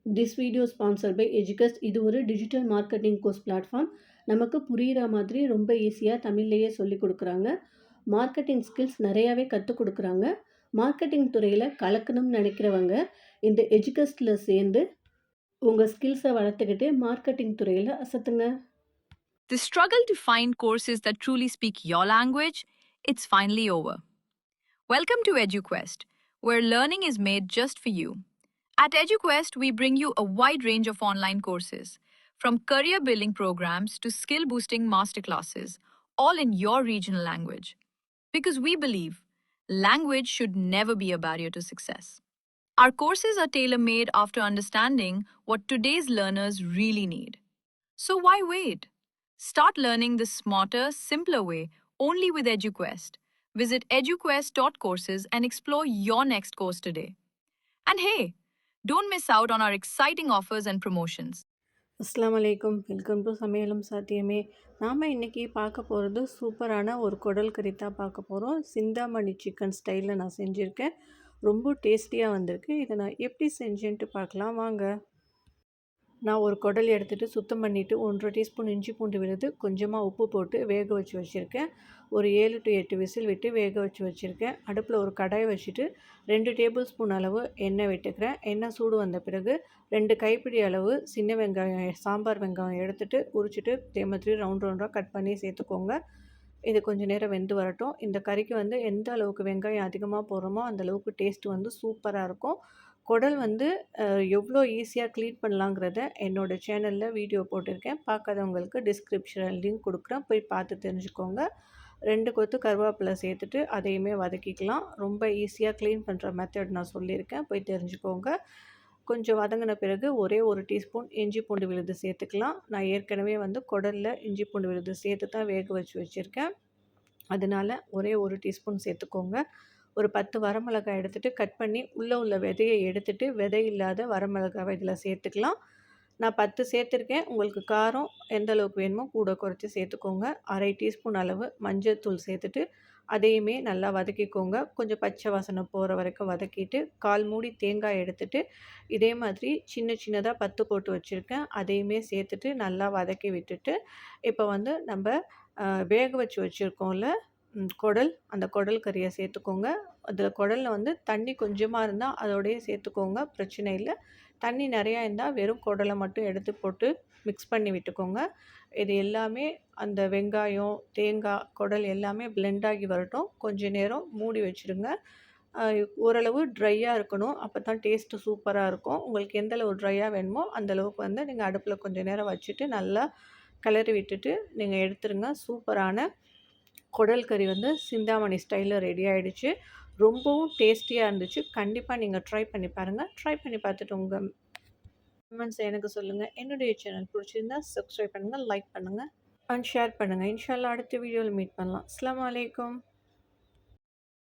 This video sponsored by எஜுகஸ்ட். இது ஒரு டிஜிட்டல் மார்க்கெட்டிங் கோர்ஸ் பிளாட்ஃபார்ம். நமக்கு புரிகிற மாதிரி ரொம்ப ஈஸியாக தமிழ்லேயே சொல்லிக் கொடுக்குறாங்க. மார்க்கெட்டிங் ஸ்கில்ஸ் நிறையாவே கற்றுக் கொடுக்குறாங்க. மார்க்கெட்டிங் துறையில் கலக்கணும்னு நினைக்கிறவங்க இந்த எஜுகஸ்டில் சேர்ந்து உங்கள் ஸ்கில்ஸை வளர்த்துக்கிட்டு மார்க்கெட்டிங் துறையில் அசத்துங்க. The struggle to find courses that truly speak your language, it's finally over. Welcome to EduQuest, where learning is made just for you. At EduQuest, we bring you a wide range of online courses, from career building programs to skill boosting masterclasses, all in your regional language. Because we believe language should never be a barrier to success. Our courses are tailor made after understanding what today's learners really need. So why wait? Start learning the smarter, simpler way only with EduQuest. Visit eduquest.courses and explore your next course today. And hey, don't miss out on our exciting offers and promotions. அஸ்ஸலாமு அலைக்கும். Welcome to சமையலும் சாத்தியமே. நாம் இன்றைக்கி பார்க்க போகிறது சூப்பரான ஒரு குடல் கறி தான் பார்க்க போகிறோம். சிந்தாமணி சிக்கன் ஸ்டைலில் நான் செஞ்சுருக்கேன். ரொம்ப டேஸ்டியாக வந்திருக்கு. இதை நான் எப்படி செஞ்சேன்ட்டு பார்க்கலாம் வாங்க. நான் ஒரு குடல் எடுத்துகிட்டு சுத்தம் பண்ணிவிட்டு 1 டீஸ்பூன் இஞ்சி பூண்டு விழுது, கொஞ்சமாக உப்பு போட்டு வேக வச்சு வச்சுருக்கேன். ஒரு 7 to 8 விசில் விட்டு வேக வச்சு வச்சுருக்கேன். அடுப்பில் ஒரு கடாய் வச்சுட்டு 2 டேபிள் ஸ்பூன் அளவு எண்ணெய் விட்டுக்கிறேன். எண்ணெய் சூடு வந்த பிறகு 2 கைப்பிடி அளவு சின்ன வெங்காயம், சாம்பார் வெங்காயம் எடுத்துகிட்டு உரிச்சிட்டு இதே மாதிரி ரவுண்டாக கட் பண்ணி சேர்த்துக்கோங்க. இது கொஞ்சம் நேரம் வெந்து வரட்டும். இந்த கறிக்கு எந்த அளவுக்கு வெங்காயம் அதிகமாக போடுறோமோ அந்தளவுக்கு டேஸ்ட்டு சூப்பராக இருக்கும். குடல் எவ்வளோ ஈஸியாக க்ளீன் பண்ணலாங்கிறத என்னோடய சேனலில் வீடியோ போட்டிருக்கேன். பார்க்காதவங்களுக்கு டிஸ்கிரிப்ஷனில் லிங்க் கொடுக்குறேன், போய் பார்த்து தெரிஞ்சுக்கோங்க. 2 கொத்து கருவேப்பிலை சேர்த்துட்டு அதையுமே வதக்கிக்கலாம். ரொம்ப ஈஸியாக க்ளீன் பண்ணுற மெத்தட் நான் சொல்லியிருக்கேன், போய் தெரிஞ்சுக்கோங்க. கொஞ்சம் வதங்கின பிறகு ஒரே 1 டீஸ்பூன் இஞ்சி பூண்டு விழுது சேர்த்துக்கலாம். நான் ஏற்கனவே குடலில் இஞ்சி பூண்டு விழுது சேர்த்து தான் வேக வச்சு வச்சுருக்கேன். அதனால் ஒரே 1 டீஸ்பூன் சேர்த்துக்கோங்க. ஒரு 10 வரமிளகாய் எடுத்துகிட்டு கட் பண்ணி உள்ளே உள்ள விதையை எடுத்துகிட்டு விதை இல்லாத வரமிளகாவை இதில் சேர்த்துக்கலாம். நான் 10 சேர்த்துருக்கேன். உங்களுக்கு காரம் எந்த அளவுக்கு வேணுமோ கூட குறைச்சி சேர்த்துக்கோங்க. 1/2 டீஸ்பூன் அளவு மஞ்சள் தூள் சேர்த்துட்டு அதையுமே நல்லா வதக்கிக்கோங்க. கொஞ்சம் பச்சை வாசனை போகிற வரைக்கும் வதக்கிட்டு 1/4 மூடி தேங்காய் எடுத்துகிட்டு இதே மாதிரி சின்ன சின்னதாக 10 போட்டு வச்சுருக்கேன். அதையுமே சேர்த்துட்டு நல்லா வதக்கி விட்டுட்டு இப்போ நம்ம வேக வச்சு வச்சுருக்கோம்ல குடல், அந்த குடல் கறியை சேர்த்துக்கோங்க. அதில் குடலில் தண்ணி கொஞ்சமாக இருந்தால் அதோடையே சேர்த்துக்கோங்க, பிரச்சனை இல்லை. தண்ணி நிறையா இருந்தால் வெறும் குடலை மட்டும் எடுத்து போட்டு மிக்ஸ் பண்ணி விட்டுக்கோங்க. இது எல்லாமே அந்த வெங்காயம், தேங்காய், குடல் எல்லாமே பிளெண்ட் ஆகி வரட்டும். கொஞ்ச நேரம் மூடி வச்சுருங்க. ஓரளவு ட்ரையாக இருக்கணும், அப்போ தான் டேஸ்ட்டு சூப்பராக இருக்கும். உங்களுக்கு எந்த அளவு ட்ரையாக வேணுமோ அந்தளவுக்கு நீங்கள் அடுப்பில் கொஞ்சம் நேரம் வச்சுட்டு நல்லா கிளறி விட்டுட்டு நீங்கள் எடுத்துருங்க. சூப்பரான குடல் கறி சிந்தாமணி ஸ்டைலில் ரெடி ஆகிடுச்சு. ரொம்பவும் டேஸ்டியாக இருந்துச்சு. கண்டிப்பாக நீங்கள் ட்ரை பண்ணி பாருங்கள். ட்ரை பண்ணி பார்த்துட்டு உங்கள் கமெண்ட்ஸ் எனக்கு சொல்லுங்கள். என்னுடைய சேனல் பிடிச்சிருந்தா சப்ஸ்கிரைப் பண்ணுங்கள், லைக் பண்ணுங்கள் அண்ட் ஷேர் பண்ணுங்கள். இன்ஷா அல்லாஹ் அடுத்த வீடியோவில் மீட் பண்ணலாம். அஸ்ஸலாமு அலைக்கும்.